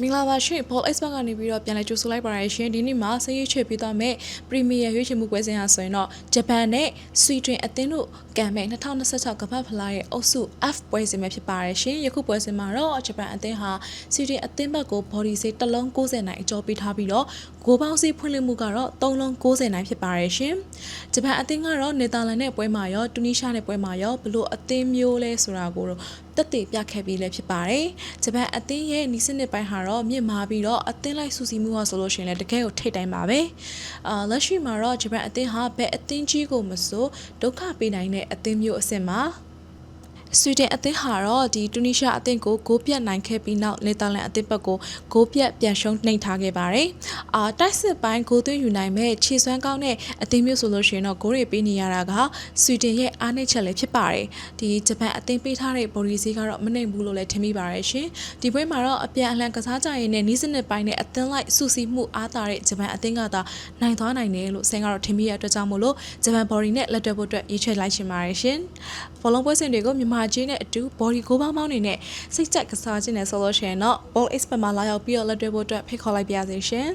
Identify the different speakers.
Speaker 1: မင်္ဂလာပါရှင် Paul Expert ကနေပြီးတော့ပြန်လည်ကြိုဆိုလိုက်ပါရရှင်ဒီနေ့မှာစရေးချွေပေးသွားမယ် Premier ရွေးချယ်မှုပွဲစဉ်ဟာဆိုရင်တော့ဂျပန်နဲ့ဆွီဒင်အသင်းတို့ကံမဲ့2026ကမ္ဘာဖလားရဲ့အုပ်စု F ပွဲစဉ်ပဲဖြစ်ပါရရှင်ယခုပွဲစဉ်မှာတော့ဂျပန်အသင်းဟာဆွီဒင်အသင်းဘက်ကို body ဆေးတစ်လုံး90နိုင်အကျော်ပေးထားပြီးတော့ဂိုးပေါင်းဆေးဖွင့်လှစ်မှုကတော့3လုံး90နိုင်ဖြစ်ပါရရှင်ဂျပန်အသင်းကတော့နယ်သာလန်နဲ့ပွဲမှာရောတူနီးရှားနဲ့ပွဲမှာရောဘလို့အသင်းမျိုးလဲဆိုတာကိုတက်တည်ပြခဲ့ပြီးလည်းဖြစ်ပါတယ်ဂျပန်အသင်းရဲ့နီးစနစ်ပိုင်းဟာတော့မြင့်မားပြီးတော့အသင်းလိုက်စုစည်းမှုဟာဆိုလို့ရှိရင်လည်းတကယ်ကိုထိတ်တိုင်းပါပဲလက်ရှိမှာတော့ဂျပန်အသင်းဟာဘယ်အသင်းကြီးကိုမဆိုဒုက္ခပေးနိုင်တဲ့အသင်းမျိုးအဆင့်မှာဆွီဒင်အသင်းဟာတော့ဒီတူနီးရှားအသင်းကိုဂိုးပြတ်နိုင်ခဲ့ပြီးနောက်နယ်သာလန်အသင်းဘက်ကိုဂိုးပြတ်ပြန်ရှုံးနှိမ်ထားခဲ့ပါတယ်တိုက်စစ်ပိုင်းဂိုးသွင်းယူနိုင်မဲ့ခြေစွမ်းကောင်းတဲ့အသင်းမျိုးဆိုလို့ရှိရင်တော့ဂိုးတွေပေးနေရတာကဆွီဒင်ရဲ့အားနည်းချက်လည်းဖြစ်ပါတယ်ဒီဂျပန်အသင်းပေးထားတဲ့ဘော်ဒီစီကတော့မနှိမ်ဘူးလို့လည်းထင်မိပါတယ်ရှင်ဒီပွဲမှာတော့အပြန်အလှန်ကစားကြရင်းနဲ့နီးစနစ်ပိုင်းနဲ့အသင်းလိုက်စုစည်းမှုအားသာတဲ့ဂျပန်အသင်းကသာနိုင်သွားနိုင်တယ်လို့ဆင်ကတော့ထင်မိရတဲ့အတွက်ကြောင့်မို့လို့ဂျပန်ဘော်ဒီနဲ့လက်တွဲဖို့အတွက်ရေးချလိုက်ရှင်ပါတယ်ရှင်ဘောလုံးပွဲစဉ်တွေကိုမြန်မာချင်းနဲ့အတူ body ကိုပေါင်းပေါင်းနေနဲ့စိတ်ကြိုက်ကစားခြင်းနဲ့ဆိုလို့ရှိရင်တော့ ball expert မှာလာရောက်ပြီးတော့လက်တွဲဖို့အတွက်ဖိတ်ခေါ်လိုက်ပါရစေရှင်